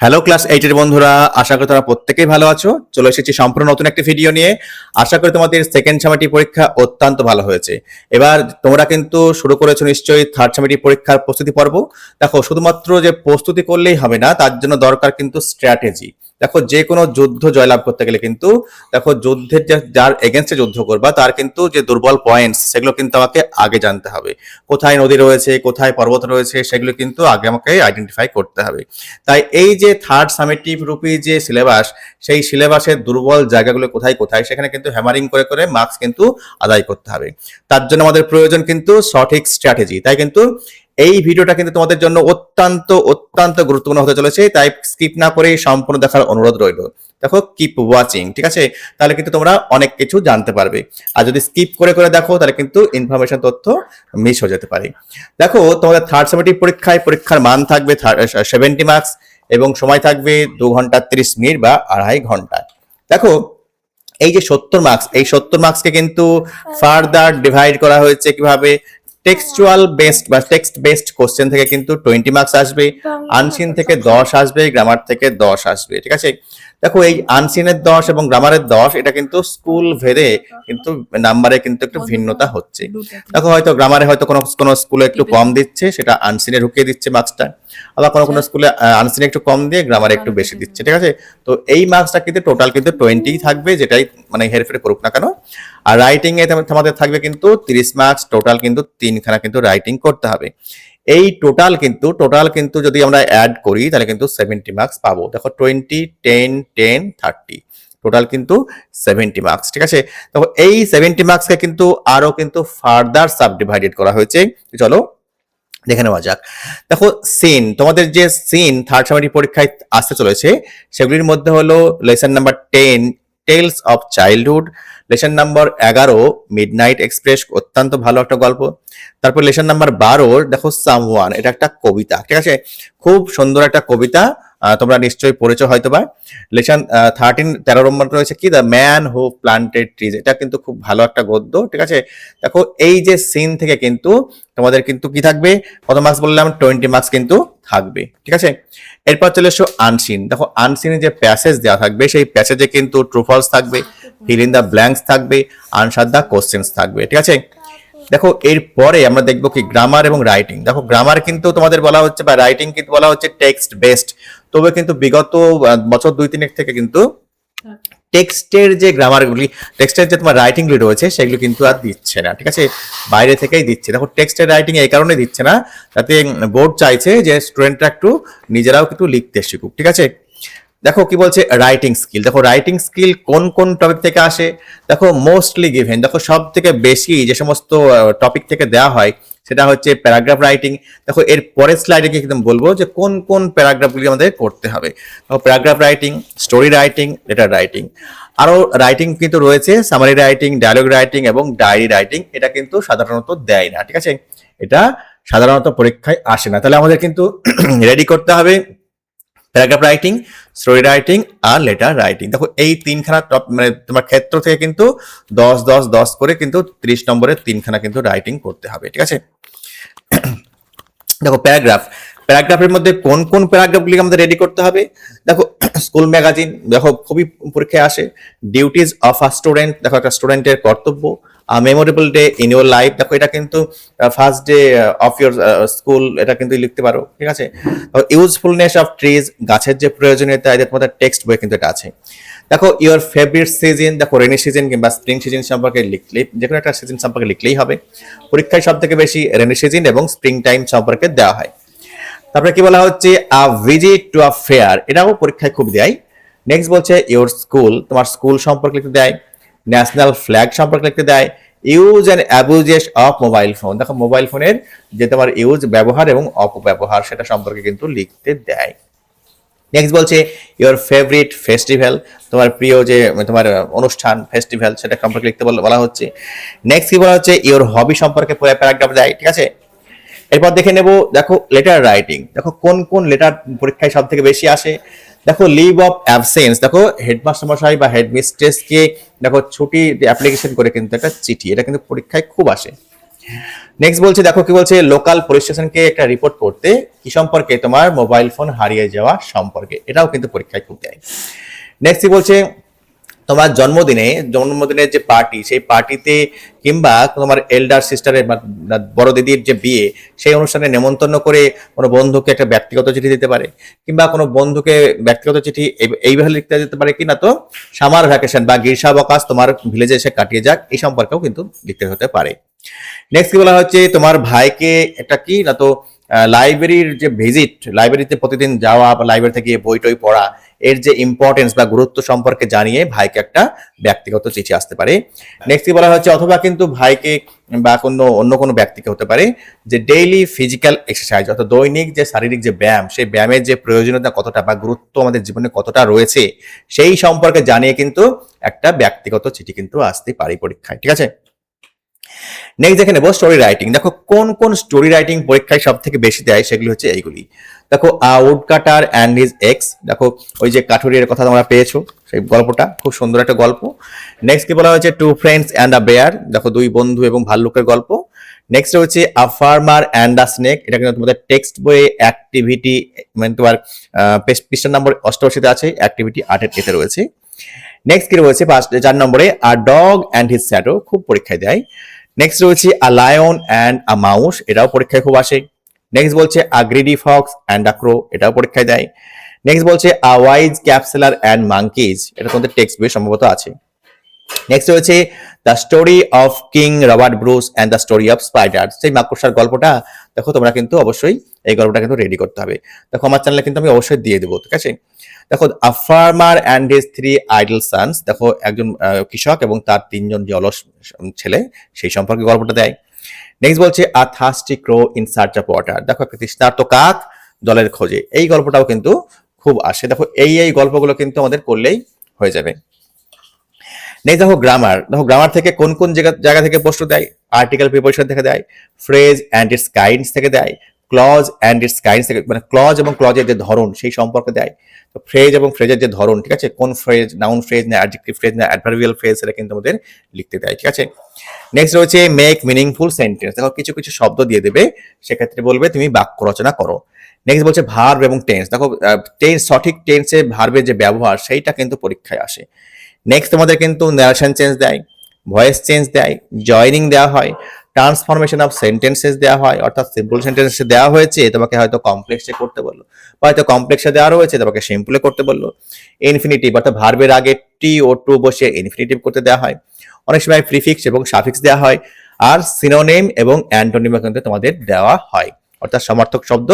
Hello class 8 এর বন্ধুরা, আশা করি তোমরা প্রত্যেকেই ভালো আছো। চলে এসেছি সম্পূর্ণ নতুন একটি ভিডিও নিয়ে। আশা করি তোমাদের সেকেন্ড সামেটিভ পরীক্ষা অত্যন্ত ভালো হয়েছে। এবার তোমরা কিন্তু শুরু করেছো নিশ্চয়ই থার্ড সামেটিভ পরীক্ষার প্রস্তুতি পর্ব। দেখো, শুধুমাত্র যে প্রস্তুতি করলেই হবে না, তার জন্য দরকার কিন্তু স্ট্র্যাটেজি। দেখো, যে কোনো যুদ্ধ জয়লাভ করতে গেলে কিন্তু দেখো যুদ্ধের যার এগেনস্টে যুদ্ধ করবা তার কিন্তু যে দুর্বল পয়েন্টস সেগুলো কিন্তু আমাকে আগে জানতে হবে। কোথায় নদী রয়েছে, কোথায় পর্বত রয়েছে, সেগুলো কিন্তু আগে আমাকে আইডেন্টিফাই করতে হবে। তাই এই যে থার্ড সামেটিভ রূপী যে সিলেবাস, সেই সিলেবাসের দুর্বল জায়গাগুলো কোথায় কোথায় সেখানে কিন্তু হ্যামারিং করে করে মার্কস কিন্তু আদায় করতে হবে। তার জন্য আমাদের প্রয়োজন কিন্তু সঠিক স্ট্র্যাটেজি। তাই কিন্তু এই ভিডিওটা কিন্তু তোমাদের জন্য অত্যন্ত অত্যন্ত গুরুত্বপূর্ণ হতে চলেছে। তাই স্কিপ না করে সম্পূর্ণ দেখার অনুরোধ রইল। দেখো, কিপ ওয়াচিং, ঠিক আছে? তাহলে কিন্তু তোমরা অনেক কিছু জানতে পারবে। আর যদি স্কিপ করে করে দেখো তাহলে কিন্তু ইনফরমেশন তথ্য মিস হয়ে যেতে পারে। দেখো, তোমাদের থার্ড সামেটিভ পরীক্ষার মান থাকবে 70 মার্কস এবং সময় থাকবে 2 ঘন্টা 30 মিনিট বা 2.5 ঘন্টা। দেখো, এই যে 70 মার্কস, এই 70 মার্কসকে কিন্তু ফার্দার ডিভাইড করা হয়েছে কিভাবে? টেক্সচুয়াল বেসড বা টেক্সট বেসড কোশ্চেন থেকে কিন্তু 20 মার্কস আসবে, আনসিন থেকে 10 আসবে, গ্রামার থেকে 10 আসবে, ঠিক আছে? দেখো, এই আনসিনের 10 এবং গ্রামারের 10 এটা কিন্তু স্কুল ভেদে কিন্তু নাম্বারে কিন্তু একটু ভিন্নতা হচ্ছে। দেখো, হয়তো গ্রামারে হয়তো কোনো কোনো স্কুলে একটু কম দিচ্ছে, সেটা আনসিনে ঢুকিয়ে দিচ্ছে মার্কসটা। আবার কোনো কোনো স্কুলে আনসিনে একটু কম দিয়ে গ্রামারে একটু বেশি দিচ্ছে, ঠিক আছে? তো এই মার্কসটা কিন্তু টোটাল কিন্তু 20 থাকবে, যেটাই মানে হেরফের করুক না কেন। আর রাইটিং এ তোমাদের থাকবে কিন্তু 30 মার্কস, টোটাল কিন্তু 3খানা কিন্তু রাইটিং করতে হবে। এই টোটাল কিন্তু যদি আমরা অ্যাড করি তাহলে কিন্তু 70 মার্কস পাবো। দেখো, 20 10 10 30 টোটাল কিন্তু 70 মার্কস, ঠিক আছে? দেখো, এই 70 মার্কসকে কিন্তু আরো কিন্তু ফার্দার সাব ডিভাইডেড করা হয়েছে। চলো দেখে নেওয়া যাক। দেখো, তোমাদের যে থার্ড সামেটিভ পরীক্ষায় আসতে চলেছে সেগুলির মধ্যে হলো lesson number 10 tales of childhood, lesson number 11 midnight express, অত্যন্ত ভালো একটা গল্প। তারপর লেসন নাম্বার 12 দেখো সামওয়ান, এটা একটা কবিতা, ঠিক আছে? খুব সুন্দর একটা কবিতা, তোমরা নিশ্চয়ই পড়েছো হয়তোবা। লেসন 13 নম্বর রয়েছে কি, the man who planted trees, এটা কিন্তু খুব ভালো একটা গদ্য, ঠিক আছে? দেখো, এই যে সিন থেকে কিন্তু তোমাদের কিন্তু কি থাকবে, কত মার্কস বললাম? 20 মার্কস কিন্তু থাকবে, ঠিক আছে? এরপর চলে এসো আনসিন। দেখো, আনসিনে যে প্যাসেজ দেওয়া থাকবে সেই প্যাসেজে কিন্তু ট্রু ফলস থাকবে, ফিল ইন দ্য ব্ল্যাঙ্কস থাকবে, আনসার দ্য কোশ্চেন্স থাকবে, ঠিক আছে? দেখো, এরপরে আমরা দেখবো কি গ্রামার এবং রাইটিং। দেখো, গ্রামার কিন্তু তোমাদের বলা হচ্ছে বা রাইটিং কিন্তু বলা হচ্ছে টেক্সট বেসড। তবে কিন্তু বিগত বছর 2-3 থেকে কিন্তু টেক্সটের যে গ্রামারগুলি, টেক্সটের যে তোমার রাইটিংগুলি রয়েছে সেগুলো কিন্তু আর দিচ্ছে না, ঠিক আছে? বাইরে থেকেই দিচ্ছে। দেখো, টেক্সটের রাইটিং এই কারণে দিচ্ছে না, যাতে বোর্ড চাইছে যে স্টুডেন্টরা একটু নিজেরাও কিন্তু লিখতে শিখুক, ঠিক আছে? দেখো কি বলছে, রাইটিং স্কিল। দেখো, রাইটিং স্কিল কোন কোন টপিক থেকে আসে? দেখো, মোস্টলি গিভেন, দেখো সব থেকে বেশি যে সমস্ত টপিক থেকে দেওয়া হয় সেটা হচ্ছে প্যারাগ্রাফ রাইটিং। দেখো, এর পরের স্লাইডে কিন্তু বলবো যে কোন কোন প্যারাগ্রাফগুলি আমাদের করতে হবে। দেখো, paragraph writing, story writing, letter writing. আরো রাইটিং কিন্তু রয়েছে সামারি রাইটিং, ডায়লগ রাইটিং এবং ডায়েরি রাইটিং। এটা কিন্তু সাধারণত দেয় না, ঠিক আছে? এটা সাধারণত পরীক্ষায় আসে না। তাহলে আমাদের কিন্তু রেডি করতে হবে প্যারাগ্রাফ রাইটিং, স্টোরি রাইটিং আর লেটার রাইটিং। দেখো, এই 3খানা মানে তোমার ক্ষেত্র থেকে কিন্তু 10 10 10 করে কিন্তু 30 নম্বরের 3খানা কিন্তু রাইটিং করতে হবে, ঠিক আছে? দেখো, প্যারাগ্রাফের মধ্যে কোন কোন প্যারাগ্রাফগুলি আমাদের রেডি করতে হবে? দেখো, স্কুল ম্যাগাজিন, দেখো খুবই পরীক্ষায় আসে। ডিউটিজ অফ আ স্টুডেন্ট, দেখো একটা স্টুডেন্টের কর্তব্য। Memorable day in your life, দেখো এটা কিন্তু first day of your school, এটা কিন্তু লিখতে পারো, ঠিক আছে? ইউজফুলনেস অফ ট্রিজ, গাছের যে প্রয়োজনীয়তা, এদের তোমাদের টেক্সট বই কিন্তু এটা আছে। দেখো, ইউর ফেভারিট সিজন, দেখো রেনি সিজন কিংবা স্প্রিং সিজন সম্পর্কে লিখলে, যে কোনো একটা সিজন সম্পর্কে লিখলেই হবে। পরীক্ষায় সব থেকে বেশি রেনি সিজন এবং স্প্রিং টাইম সম্পর্কে দেওয়া হয়। তারপরে কি বলা হচ্ছে, আ ভিজিট টু আ ফেয়ার, এটাও পরীক্ষায় খুব দেয়। নেক্সট বলছে ইউর স্কুল, তোমার স্কুল সম্পর্কে লিখতে দেয়। ন্যাশনাল ফ্ল্যাগ সম্পর্কে লিখতে দেয়। Use and abuses of mobile phone, দেখো মোবাইল ফোনের যে তোমার ইউজ, ব্যবহার এবং অপব্যবহার সেটা সম্পর্কে কিন্তু লিখতে দেয়। নেক্সট বলছে ইউর ফেভারিট ফেস্টিভ্যাল, তোমার প্রিয় যে তোমার অনুষ্ঠান ফেস্টিভ্যাল সেটা সম্পর্কে লিখতে বলা হচ্ছে। নেক্সট কি বলা হচ্ছে, ইউর হবি সম্পর্কে পুরো প্যারাগ্রাফ দেয়, ঠিক আছে? এরপর দেখে নেব, দেখো লেটার রাইটিং। দেখো, কোন কোন লেটার পরীক্ষায় সব থেকে বেশি আসে? দেখো, লিভ অফ অ্যাবসেন্স, দেখো হেডমাস্টার মশাই বা হেডমিস্ট্রেসকে দেখো ছুটি অ্যাপ্লিকেশন করে কিন্তু একটা চিঠি, এটা কিন্তু পরীক্ষায় খুব আসে। নেক্সট বলছে, দেখো কি বলছে, লোকাল পুলিশ স্টেশনকে একটা রিপোর্ট করতে কি সম্পর্কে, তোমার মোবাইল ফোন হারিয়ে যাওয়া সম্পর্কে, এটাও কিন্তু পরীক্ষায় খুব দেয়। নেক্সট বলছে, তোমার জন্মদিনের যে পার্টি, সেই পার্টিতে কিংবা তোমার এল্ডার সিস্টারের বড় দিদির যে বিয়ে, সেই অনুষ্ঠানে নেমন্তন্ন করে কোনো বন্ধুকে একটা ব্যক্তিগত চিঠি দিতে পারে, কিংবা কোনো বন্ধুকে ব্যক্তিগত চিঠি এইভাবে লিখতে যেতে পারে, কি না তো সামার ভ্যাকেশন বা গ্রীষ্মাবকাশ তোমার ভিলেজে এসে কাটিয়ে যাক, এই সম্পর্কেও কিন্তু লিখতে হতে পারে। নেক্সট কি বলা হচ্ছে, তোমার ভাইকে একটা কি না তো লাইব্রেরির যে ভিজিট, লাইব্রেরিতে প্রতিদিন যাওয়া বা লাইব্রেরি থেকে বই টই পড়া, এর যে ইম্পর্টেন্স বা গুরুত্ব সম্পর্কে জানিয়ে ভাইকে একটা ব্যক্তিগত চিঠি আসতে পারে। নেক্সট কি বলা হচ্ছে, অথবা কিন্তু ভাইকে বা অন্য কোনো ব্যক্তিকে হতে পারে যে ডেইলি ফিজিক্যাল এক্সারসাইজ, অর্থাৎ দৈনিক যে শারীরিক যে ব্যায়াম, সেই ব্যায়ামের যে প্রয়োজনীয়তা কতটা বা গুরুত্ব আমাদের জীবনে কতটা রয়েছে, সেই সম্পর্কে জানিয়ে কিন্তু একটা ব্যক্তিগত চিঠি কিন্তু আসতে পারে পরীক্ষায়। ঠিক আছে, নেক্সট দেখে নেবো স্টোরি রাইটিং। দেখো কোন কোন স্টোরি রাইটিং পরীক্ষায় সব থেকে বেশি দেয়, সেগুলি হচ্ছে এইগুলি। দেখো would cutter and his x, দেখো ওই যে কাঠুরিয়ার কথা তোমরা পেয়েছো, সেই গল্পটা খুব সুন্দর একটা গল্প। নেক্সট কি বলা হয়েছে, two friends and a bear, দেখো দুই বন্ধু এবং ভাল্লুকের গল্প। নেক্সট হচ্ছে a farmer and a snake, এটা কিন্তু তোমাদের টেক্সট বইয়ে অ্যাক্টিভিটি, মানে তোমার পৃষ্ঠা নম্বর 88 আছে, অ্যাক্টিভিটি 8 এতে রয়েছে। নেক্সট কি রয়েছে 4 নম্বরে, a dog and his shadow, খুব পরীক্ষায় দেয়। নেক্সট রয়েছে আ লায়ন অ্যান্ড আ মাউস, এটাও পরীক্ষায় খুব আসে। নেক্সট বলছে আ গ্রিডি ফক্স অ্যান্ড আ ক্রো, এটাও পরীক্ষায় দেয়। নেক্সট বলছে আ ওয়াইজ ক্যাপসুলার অ্যান্ড মাঙ্কিজ, এটা তোমাদের টেক্সট বই সম্ভবত আছে। নেক্সট রয়েছে the story of king Robert Bruce and the story of spider, সেই মাকড়সার গল্পটা। দেখো তোমরা কিন্তু অবশ্যই এই গল্পটা কিন্তু রেডি করতে হবে। দেখো আমার চ্যানেলে কিন্তু আমি অবশ্যই দিয়ে দেবো, ঠিক আছে। দেখো a farmer and his 3 idle sons, দেখো একজন কৃষক এবং তার 3জন যে অলস ছেলে, সেই সম্পর্কে গল্পটা দেয়। নেক্সট বলছে a thirsty crow in search of water, দেখো একটা তৃষ্ণার্ত কাক জলের খোঁজে, এই গল্পটাও কিন্তু খুব আসে। দেখো এই গল্পগুলো কিন্তু আমাদের করলেই হয়ে যাবে। নেক্সট দেখো গ্রামার, দেখো গ্রামার থেকে কোন কোন জায়গা থেকে প্রশ্ন দেয়, আর্টিকেল প্রিপোজিশন থেকে দেয়, ফ্রেজ অ্যান্ড ইটস কাইন্ডস থেকে দেয়, ক্লজ অ্যান্ড ইটস কাইন্ডস থেকে, মানে ক্লজ এবং ক্লজের যে ধরন সেই সম্পর্কে দেয়। তো ফ্রেজ এবং ফ্রেজের যে ধরন, ঠিক আছে, কোন ফ্রেজ, নাউন ফ্রেজ না অ্যাডজেক্টিভ ফ্রেজ না অ্যাডভার্বিয়াল ফ্রেজ, সেটা কিন্তু আমাদের লিখতে দেয়। ঠিক আছে, নেক্সট রয়েছে মেক মিনিংফুল সেন্টেন্স, দেখো কিছু কিছু শব্দ দিয়ে দেবে, সেক্ষেত্রে বলবে তুমি বাক্য রচনা করো। নেক্সট বলছে ভার্ব এবং টেন্স, দেখো টেন্স, সঠিক টেন্সে ভার্বের যে ব্যবহার সেইটা কিন্তু পরীক্ষায় আসে। নেক্সট তোমাদের কিন্তু ন্যারেশন চেঞ্জ দেয়, ভয়েস চেঞ্জ দেয়, জয়নিং দেওয়া হয়, ট্রান্সফরমেশন অফ সেন্টেন্সেস দেওয়া হয়, অর্থাৎ সিম্পল সেন্টেন্সে দেওয়া হয়েছে, তোমাকে হয়তো কমপ্লেক্সে করতে বললো, বা হয়তো কমপ্লেক্সে দেওয়া রয়েছে, তোমাকে সিম্পলে করতে বললো। ইনফিনিটিভ, অর্থাৎ ভার্বের আগে টি ও টু বসে ইনফিনিটিভ করতে দেওয়া হয়। অনেক সময় প্রিফিক্স এবং সাফিক্স দেওয়া হয়, আর সিনোনিম এবং অ্যান্টোনিম কিন্তু তোমাদের দেওয়া হয়, অর্থাৎ সমার্থক শব্দ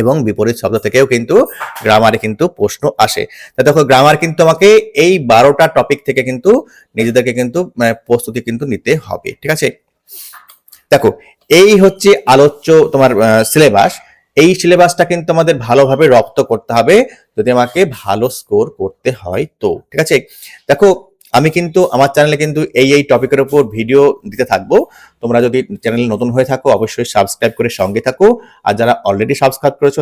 এবং বিপরীত শব্দ থেকেও কিন্তু গ্রামারে কিন্তু প্রশ্ন আসে। তা দেখো গ্রামার কিন্তু আমাকে এই 12টা টপিক থেকে কিন্তু নিজেদেরকে কিন্তু প্রস্তুতি কিন্তু নিতে হবে। ঠিক আছে, দেখো এই হচ্ছে আলোচ্য তোমার সিলেবাস। এই সিলেবাসটা কিন্তু আমাদের ভালোভাবে রপ্ত করতে হবে যদি আমাকে ভালো স্কোর করতে হয় তো। ঠিক আছে, দেখো আমি কিন্তু আমার চ্যানেলে কিন্তু এই টপিকের উপর ভিডিও দিতে থাকবো। তোমরা যদি চ্যানেলে নতুন হয়ে থাকো অবশ্যই সাবস্ক্রাইব করে সঙ্গে থাকো, আর যারা অলরেডি সাবস্ক্রাইব করেছো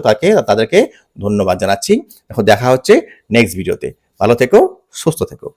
তাদেরকে ধন্যবাদ জানাচ্ছি। দেখো দেখা হচ্ছে নেক্সট ভিডিওতে, ভালো থেকো, সুস্থ থেকো।